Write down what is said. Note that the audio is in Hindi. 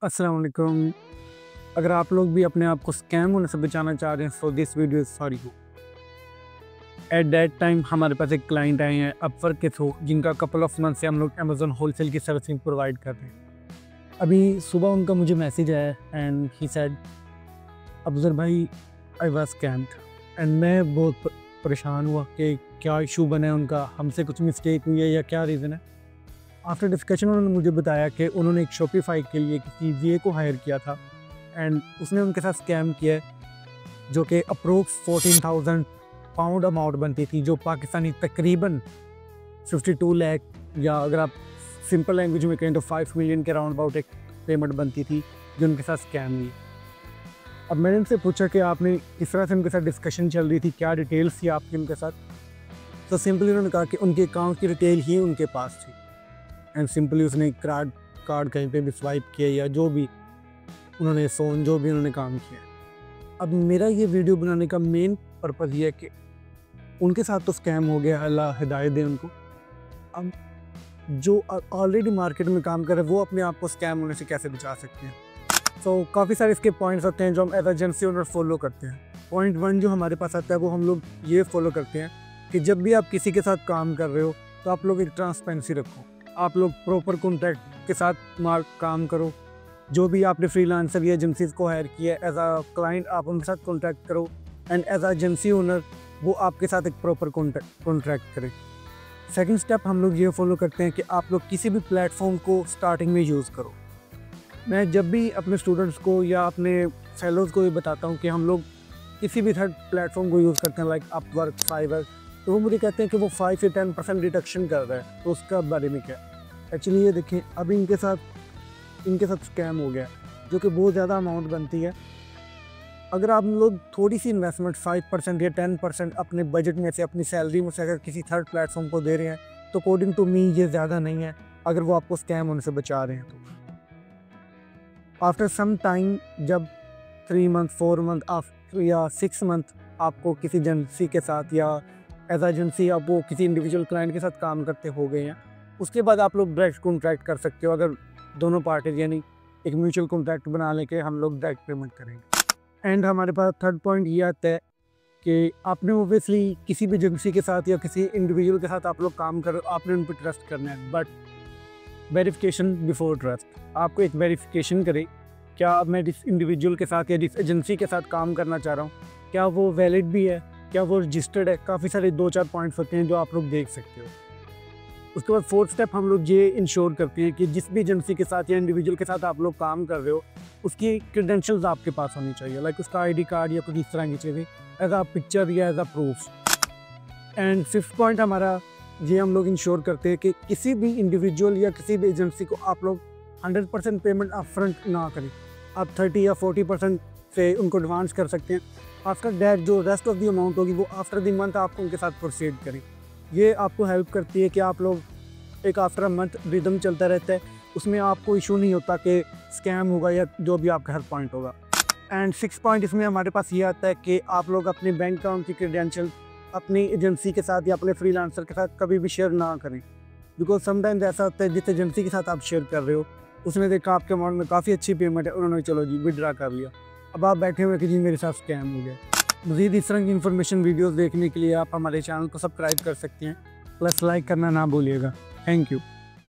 अस्सलाम वालेकुम। अगर आप लोग भी अपने आप को स्कैम होने से बचाना चाह रहे हैं so this video is for you. At that time हमारे पास एक क्लाइंट आए हैं अपवर्क के थ्रू, जिनका कपल ऑफ मंथ से हम लोग अमेज़न होलसेल की सर्विसिंग प्रोवाइड कर रहे हैं। अभी सुबह उनका मुझे मैसेज आया एंड ही सेड, अफजल भाई, आई वाज स्कैम्ड। एंड मैं बहुत परेशान हुआ कि क्या इशू बना है उनका, हमसे कुछ मिस्टेक हुई है या क्या रीज़न है। आफ्टर डिस्कशन उन्होंने मुझे बताया कि उन्होंने एक शॉपिफाई के लिए किसी वीए को हायर किया था एंड उसने उनके साथ स्कैम किया है, जो कि अप्रोक्स 14,000 पाउंड अमाउंट बनती थी, जो पाकिस्तानी तकरीबन 52 लाख, या अगर आप सिंपल लैंग्वेज में कहें तो 5 मिलियन के राउंड अबाउट एक पेमेंट बनती थी, जो उनके साथ स्कैम हुई। अब मैंने उनसे पूछा कि आपने किस तरह से उनके साथ डिस्कशन चल रही थी, क्या डिटेल्स थी आपकी उनके साथ। तो सिंपली उन्होंने कहा कि उनके अकाउंट की डिटेल ही उनके पास थी एंड सिंपली उसने कार्ड कहीं पे भी स्वाइप किया या जो भी उन्होंने फ़ोन जो भी उन्होंने काम किया। अब मेरा ये वीडियो बनाने का मेन पर्पज़ ये है कि उनके साथ तो स्कैम हो गया, अल्लाह हिदायत दे उनको। अब जो ऑलरेडी मार्केट में काम कर रहे हैं वो अपने आप को स्कैम होने से कैसे बचा सकते हैं। सो काफ़ी सारे इसके पॉइंट्स होते हैं जो हम एज एजेंसी ओनर फॉलो करते हैं। पॉइंट 1 जो हमारे पास आता है वो हम लोग ये फॉलो करते हैं कि जब भी आप किसी के साथ काम कर रहे हो तो आप लोग एक ट्रांसपेरेंसी रखो, आप लोग प्रॉपर कॉन्ट्रैक्ट के साथ काम करो। जो भी आपने फ्रीलांसर या एजेंसीज को हायर किया एज अ क्लाइंट, आप उनके साथ कॉन्ट्रैक्ट करो and as a agency owner वो आपके साथ एक प्रॉपर कॉन्ट्रैक्ट करें। सेकंड स्टेप हम लोग ये फॉलो करते हैं कि आप लोग किसी भी प्लेटफॉर्म को स्टार्टिंग में यूज़ करो। मैं जब भी अपने स्टूडेंट्स को या अपने फेलोज़ को ये बताता हूँ कि हम लोग किसी भी थर्ड प्लेटफॉर्म को यूज़ करते हैं लाइक अपवर्क, फाइवर, तो वो मुझे कहते हैं कि वो 5 से 10% डिडक्शन कर रहा है, तो उसका बारे में क्या। एक्चुअली ये देखें, अभी इनके साथ स्कैम हो गया जो कि बहुत ज़्यादा अमाउंट बनती है। अगर आप लोग थोड़ी सी इन्वेस्टमेंट 5% या 10% अपने बजट में से, अपनी सैलरी में से अगर किसी थर्ड प्लेटफॉर्म को दे रहे हैं तो अकॉर्डिंग टू मी ये ज़्यादा नहीं है, अगर वो आपको स्कैम होने से बचा रहे हैं तो। आफ्टर सम टाइम, जब 3 मंथ, 4 मंथ या 6 मंथ आपको किसी एजेंसी के साथ या एज एजेंसी आप वो किसी इंडिविजुअल क्लाइंट के साथ काम करते हो गए हैं, उसके बाद आप लोग डायरेक्ट कॉन्ट्रैक्ट कर सकते हो। अगर दोनों पार्टीज यानी एक म्यूचुअल कॉन्ट्रैक्ट बना लेके हम लोग डायरेक्ट पेमेंट करेंगे। एंड हमारे पास थर्ड पॉइंट ये आता है कि आपने ओबियसली किसी भी एजेंसी के साथ या किसी इंडिविजुअल के साथ आप लोग काम कर, आपने उन पर ट्रस्ट करना है, बट वेरिफिकेशन बिफोर ट्रस्ट। आपको एक वेरिफिकेशन करें, क्या मैं जिस इंडिविजुअल के साथ या जिस एजेंसी के साथ काम करना चाह रहा हूँ क्या वो वैलिड भी है, क्या वो रजिस्टर्ड है। काफ़ी सारे 2-4 पॉइंट्स होते हैं जो आप लोग देख सकते हो। उसके बाद फोर्थ स्टेप हम लोग ये इंश्योर करते हैं कि जिस भी एजेंसी के साथ या इंडिविजुअल के साथ आप लोग काम कर रहे हो उसकी क्रेडेंशियल्स आपके पास होनी चाहिए, लाइक उसका आईडी कार्ड या कुछ इस तरह की चीज़ें एज अ पिक्चर या as a proof. And fifth point हमारा ये हम लोग इंश्योर करते हैं कि किसी भी इंडिविजुअल या किसी भी एजेंसी को आप लोग 100% पेमेंट अपफ्रंट ना करें। आप 30 या 40% से उनको एडवांस कर सकते हैं। आफ्टर दैट जो रेस्ट ऑफ द अमाउंट होगी वो आफ्टर द मंथ आप उनके साथ प्रोसीड करें। ये आपको हेल्प करती है कि आप लोग एक आफ्टर अ मंथ रिदम चलता रहता है, उसमें आपको इशू नहीं होता कि स्कैम होगा या जो भी आपका हर पॉइंट होगा। एंड 6 पॉइंट इसमें हमारे पास ये आता है कि आप लोग अपने बैंक अकाउंट की क्रेडेंशियल अपनी एजेंसी के साथ या अपने फ्रीलांसर के साथ कभी भी शेयर ना करें, बिकॉज समटाइम्स ऐसा होता है जिस एजेंसी के साथ आप शेयर कर रहे हो उसने देखा आपके अमाउंट में काफ़ी अच्छी पेमेंट है, उन्होंने चलो जी विड्रा कर लिया, अब आप बैठे हुए कि जी मेरे साथ स्कैम हो गया। मज़ीद इस तरह की इन्फॉर्मेशन वीडियोस देखने के लिए आप हमारे चैनल को सब्सक्राइब कर सकते हैं, प्लस लाइक करना ना भूलिएगा। Thank you.